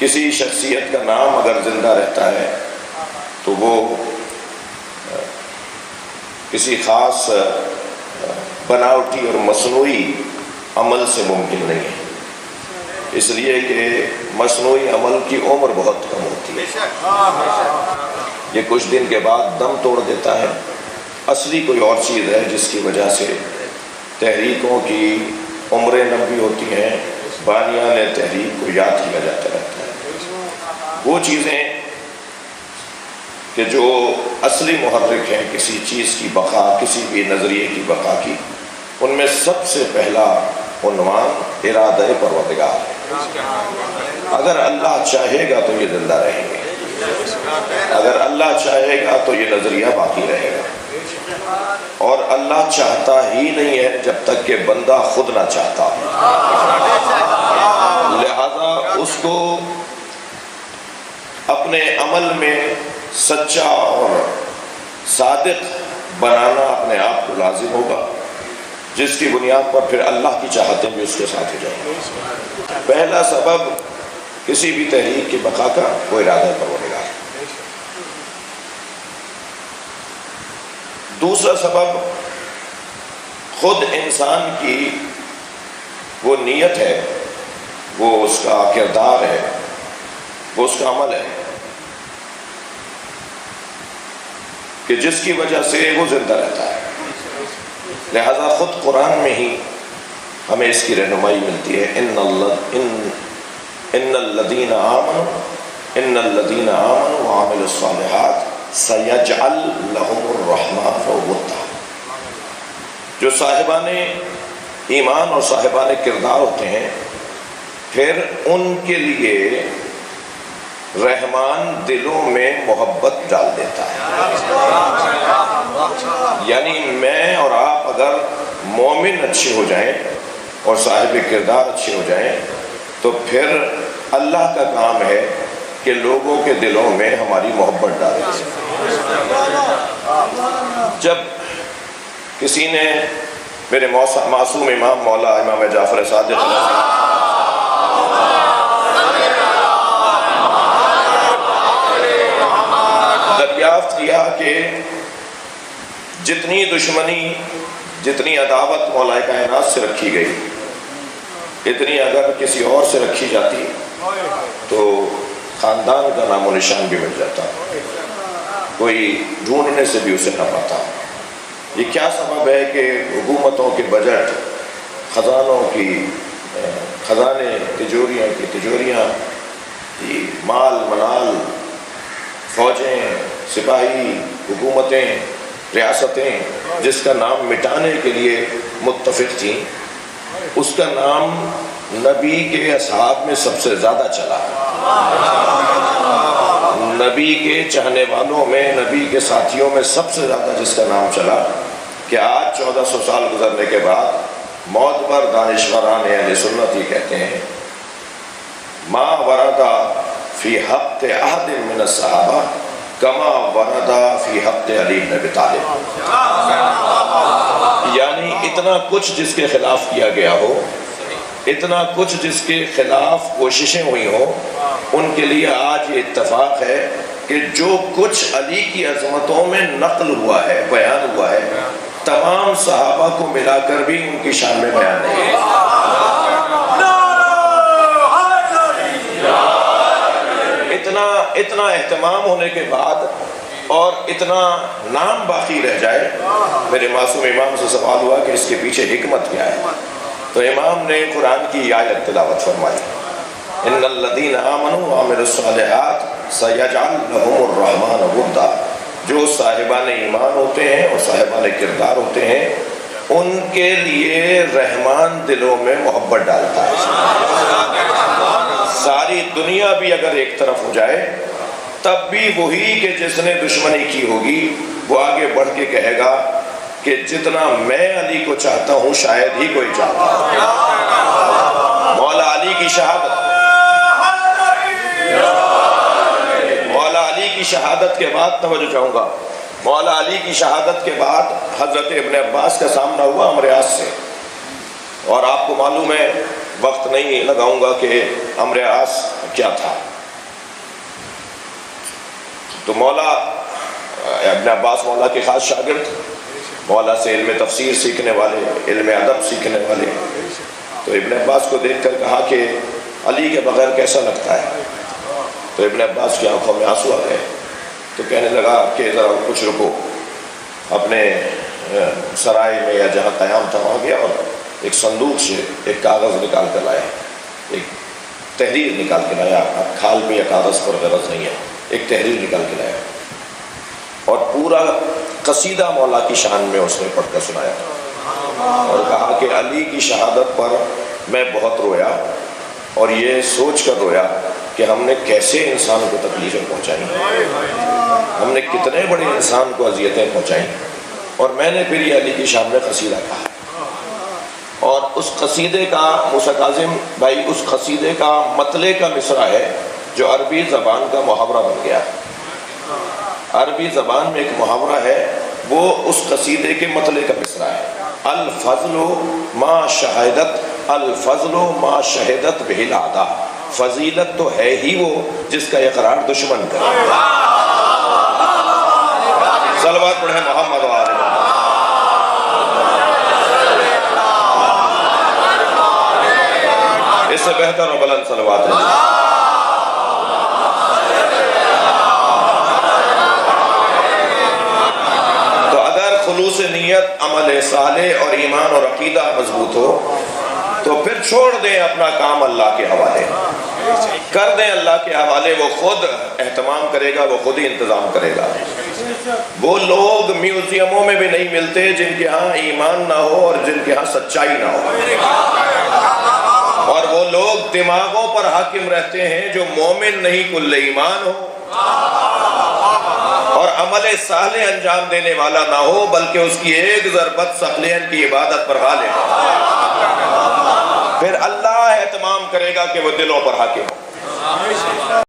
کسی شخصیت کا نام اگر زندہ رہتا ہے تو وہ کسی خاص بناوٹی اور مصنوعی عمل سے ممکن نہیں ہے، اس لیے کہ مصنوعی عمل کی عمر بہت کم ہوتی ہے، یہ کچھ دن کے بعد دم توڑ دیتا ہے۔ اصلی کوئی اور چیز ہے جس کی وجہ سے تحریکوں کی عمریں لمبی ہوتی ہیں، بانیان تحریک کو یاد کیا جاتا رہتا ہے۔ وہ چیزیں کہ جو اصلی محرک ہیں کسی چیز کی بقا، کسی بھی نظریے کی بقا کی، ان میں سب سے پہلا عنوان ارادہ پروردگار ہے۔ اگر اللہ چاہے گا تو یہ زندہ رہیں گے، اگر اللہ چاہے گا تو یہ نظریہ باقی رہے گا، اور اللہ چاہتا ہی نہیں ہے جب تک کہ بندہ خود نہ چاہتا، لہذا اس کو اپنے عمل میں سچا اور صادق بنانا اپنے آپ کو لازم ہوگا، جس کی بنیاد پر پھر اللہ کی چاہتیں بھی اس کے ساتھ ہو جائیں گی۔ پہلا سبب کسی بھی تحریک کی بقا کا وہ ارادہ پروردگار ہے۔ دوسرا سبب خود انسان کی وہ نیت ہے، وہ اس کا کردار ہے، وہ اس کا عمل ہے کہ جس کی وجہ سے وہ زندہ رہتا ہے۔ لہذا خود قرآن میں ہی ہمیں اس کی رہنمائی ملتی ہے، ان الذین آمنوا وعملوا الصالحات سیجعل لهم الرحمن ودا۔ جو صاحبان ایمان اور صاحبان کردار ہوتے ہیں، پھر ان کے لیے رحمان دلوں میں محبت ڈال دیتا ہے۔ یعنی میں اور آپ اگر مومن اچھے ہو جائیں اور صاحب کردار اچھے ہو جائیں تو پھر اللہ کا کام ہے کہ لوگوں کے دلوں میں ہماری محبت ڈالے۔ جب کسی نے میرے معصوم امام مولا امام جعفر صادق دریافت کیا کہ جتنی دشمنی، جتنی عداوت مولا کائنات سے رکھی گئی، اتنی اگر کسی اور سے رکھی جاتی تو خاندان کا نام و نشان بھی مل جاتا، کوئی ڈھونڈنے سے بھی اسے نہ پاتا۔ یہ کیا سبب ہے کہ حکومتوں کے بجٹ، خزانے تجوریاں، مال منال، فوجیں، سپاہی، حکومتیں، ریاستیں جس کا نام مٹانے کے لیے متفق تھیں، اس کا نام نبی کے اصحاب میں سب سے زیادہ چلا، نبی کے چاہنے والوں میں، نبی کے ساتھیوں میں سب سے زیادہ جس کا نام چلا، کہ آج 1400 سال گزرنے کے بعد معتبر دانشوران اہل سنت یہ کہتے ہیں ما ورد فی حق احد من الصحابہ کما ورد فی حق علی بن ابی طالب، یعنی اتنا کچھ جس کے خلاف کیا گیا ہو، اتنا کچھ جس کے خلاف کوششیں ہوئی ہوں، ان کے لیے آج یہ اتفاق ہے کہ جو کچھ علی کی عظمتوں میں نقل ہوا ہے، بیان ہوا ہے، تمام صحابہ کو ملا کر بھی ان کی شان میں بیان نہیں ہے۔ اتنا اہتمام ہونے کے بعد اور اتنا نام باقی رہ جائے، میرے معصوم امام سے سوال ہوا کہ اس کے پیچھے حکمت کیا ہے، تو امام نے قرآن کی آیت تلاوت فرمائی، ان الذین آمنوا وعملوا الصالحات سیجعل لهم الرحمن ودا۔ جو صاحبان ایمان ہوتے ہیں اور صاحبان کردار ہوتے ہیں، ان کے لیے رحمان دلوں میں محبت ڈالتا ہے۔ ساری دنیا بھی اگر ایک طرف ہو جائے تب بھی وہی کہ جس نے دشمنی کی ہوگی وہ آگے بڑھ کے کہے گا کہ جتنا میں علی کو چاہتا ہوں شاید ہی کوئی چاہتا ہے۔ مولا علی کی شہادت، مولا علی کی شہادت کے بعد توجہ چاہوں گا، مولا علی کی شہادت کے بعد حضرت ابن عباس کا سامنا ہوا عمرو عاص سے، اور آپ کو معلوم ہے، وقت نہیں لگاؤں گا کہ عمرو عاص کیا تھا۔ تو مولا ابن عباس مولا کے خاص شاگرد، مولا سے علم تفسیر سیکھنے والے، علم ادب سیکھنے والے. تو ابن عباس کو دیکھ کر کہا کہ علی کے بغیر کیسا لگتا ہے؟ تو ابن عباس کی آنکھوں میں آنسو آ گئے. تو کہنے لگا کہ ذرا کچھ رکو. اپنے سرائے میں یا جہاں قیام تھا وہاں گیا اور ایک صندوق سے ایک کاغذ نکال کر لایا، ایک تحریر نکال کے لایا. اب کھال میں یا کاغذ پر غرض نہیں ہے، ایک تحریر نکال کے لایا اور پورا قصیدہ مولا کی شان میں اس نے پڑھ کر سنایا اور کہا کہ علی کی شہادت پر میں بہت رویا اور یہ سوچ کر رویا کہ ہم نے کیسے انسان کو تکلیفیں پہنچائیں، ہم نے کتنے بڑے انسان کو اذیتیں پہنچائیں. اور میں نے پھر یہ علی کی شان میں قصیدہ کہا. اور اس قصیدے کا موسیٰ کاظم بھائی، اس قصیدے کا مطلع کا مصرع ہے جو عربی زبان کا محاورہ بن گیا. عربی زبان میں ایک محاورہ ہے، وہ اس قصیدے کے مطلع کا مصرع ہے. الفضل ما شہدت، الفضل ما شہدت بہ العدا. فضیلت تو ہے ہی وہ جس کا اقرار دشمن کرے. صلوات پڑھیں محمد و آل محمد. اس سے بہتر و بلند صلوات ہے. تو اگر خلوص نیت، عمل صالح اور ایمان اور عقیدہ مضبوط ہو تو پھر چھوڑ دیں اپنا کام اللہ کے حوالے، کر دیں اللہ کے حوالے. وہ خود اہتمام کرے گا، وہ خود ہی انتظام کرے گا. وہ لوگ میوزیموں میں بھی نہیں ملتے جن کے ہاں ایمان نہ ہو اور جن کے ہاں سچائی نہ ہو. اور وہ لوگ دماغوں پر حاکم رہتے ہیں جو مومن نہیں کل ایمان ہو اور عمل صالح انجام دینے والا نہ ہو، بلکہ اس کی ایک ضربت ثقلین کی عبادت پر غالب ہو. پھر اللہ اہتمام کرے گا کہ وہ دلوں پر حاکم ہو.